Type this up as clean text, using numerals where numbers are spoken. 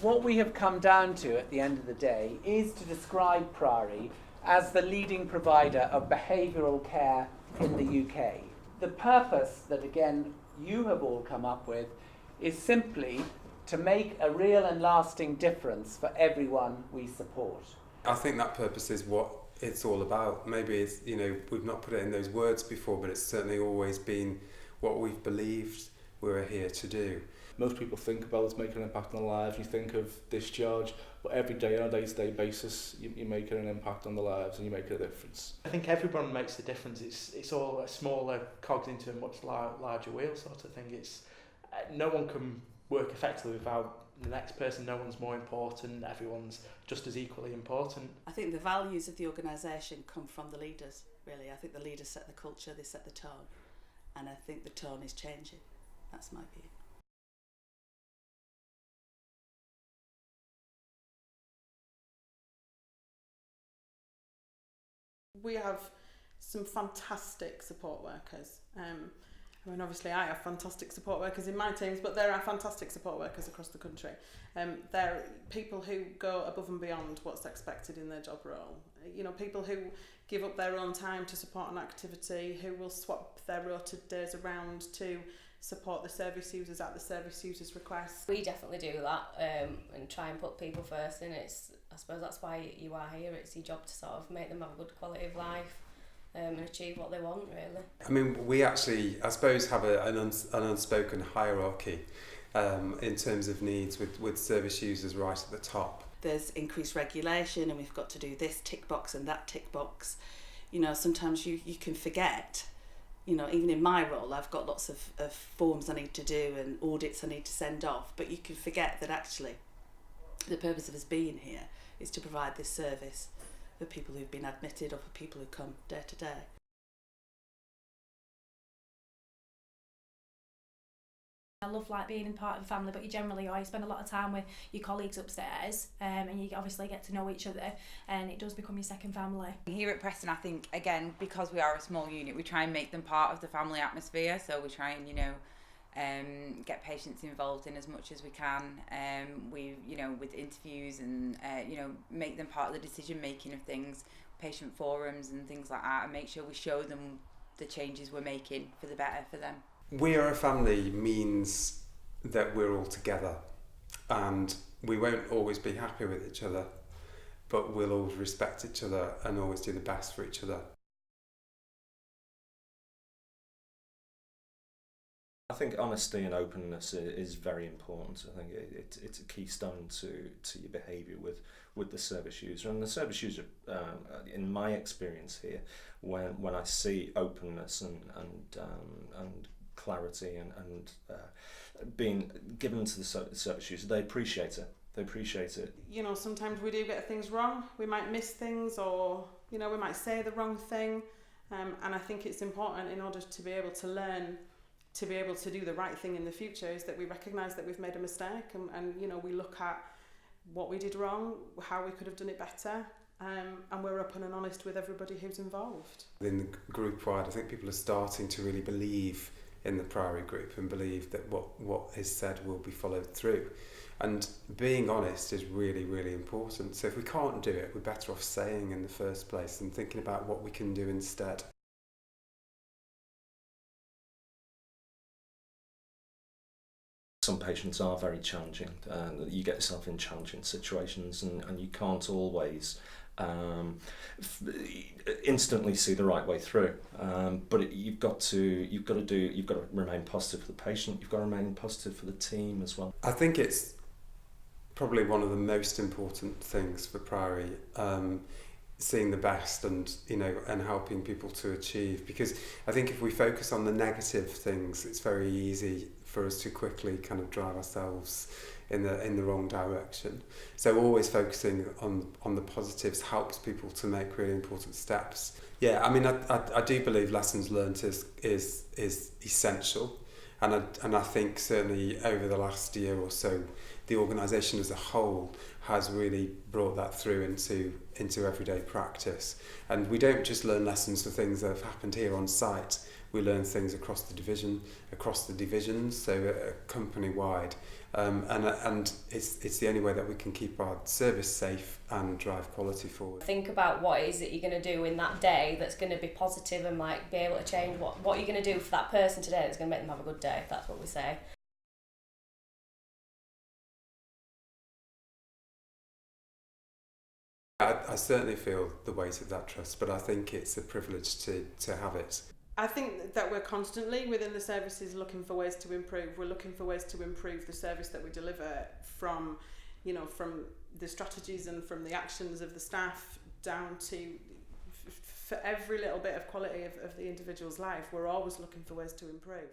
What we have come down to at the end of the day is to describe Priory as the leading provider of behavioural care in the UK. The purpose that, again, you have all come up with is simply to make a real and lasting difference for everyone we support. I think that purpose is what it's all about. Maybe it's, we've not put it in those words before, but it's certainly always been what we've believed we're here to do. Most people think about making an impact on their lives. You think of discharge, but every day on a day-to-day basis, you're making an impact on their lives and you make a difference. I think everyone makes a difference. It's all a smaller cogs into a much larger wheel sort of thing. No one can work effectively without the next person. No one's more important. Everyone's just as equally important. I think the values of the organisation come from the leaders, really. I think the leaders set the culture, they set the tone, and I think the tone is changing. That's my view. We have some fantastic support workers. I mean, obviously I have fantastic support workers in my teams, but there are fantastic support workers across the country. They're people who go above and beyond what's expected in their job role. People who give up their own time to support an activity, who will swap their rota days around to support the service users at the service users' request. We definitely do that and try and put people first, and I suppose that's why you are here. It's your job to sort of make them have a good quality of life and achieve what they want, really. I mean, we actually, I suppose, have an unspoken hierarchy in terms of needs with service users right at the top. There's increased regulation and we've got to do this tick box and that tick box. Sometimes you can forget. Even in my role, I've got lots of forms I need to do and audits I need to send off, but you can forget that actually the purpose of us being here is to provide this service for people who've been admitted or for people who come day to day. I love being part of a family, but you spend a lot of time with your colleagues upstairs, and you obviously get to know each other, and it does become your second family. Here at Preston, I think, again, because we are a small unit, we try and make them part of the family atmosphere, so we try and, get patients involved in as much as we can. With interviews and, make them part of the decision making of things, patient forums and things like that, and make sure we show them the changes we're making for the better for them. We are a family means that we're all together, and we won't always be happy with each other, but we'll always respect each other and always do the best for each other. I think honesty and openness is very important. I think it's a keystone to your behaviour with the service user. And the service user, in my experience here, when I see openness and clarity and being given to the service user, they appreciate it. They appreciate it. Sometimes we do get things wrong. We might miss things, or we might say the wrong thing. And I think it's important, in order to be able to learn, to be able to do the right thing in the future, is that we recognise that we've made a mistake, and we look at what we did wrong, how we could have done it better, and we're open and honest with everybody who's involved. In the group wide, I think people are starting to really believe in the Priory group and believe that what is said will be followed through. And being honest is really, really important. So if we can't do it, we're better off saying in the first place and thinking about what we can do instead. Some patients are very challenging. You get yourself in challenging situations, and you can't always instantly see the right way through. But you've got to remain positive for the patient. You've got to remain positive for the team as well. I think it's probably one of the most important things for Priory, seeing the best and helping people to achieve. Because I think if we focus on the negative things, it's very easy for us to quickly kind of drive ourselves in the wrong direction. So always focusing on the positives helps people to make really important steps. Yeah, I mean, I do believe lessons learned is essential, and I think certainly over the last year or so, the organisation as a whole has really brought that through into everyday practice. And we don't just learn lessons for things that have happened here on site. we learn things across the divisions, so company wide, and it's the only way that we can keep our service safe and drive quality forward. Think about what it is that you're going to do in that day that's going to be positive and like be able to change what you're going to do for that person today that's going to make them have a good day. That's what we say. I certainly feel the weight of that trust, but I think it's a privilege to have it. I think that we're constantly within the services looking for ways to improve. We're looking for ways to improve the service that we deliver from the strategies and from the actions of the staff down to for every little bit of quality of the individual's life. We're always looking for ways to improve.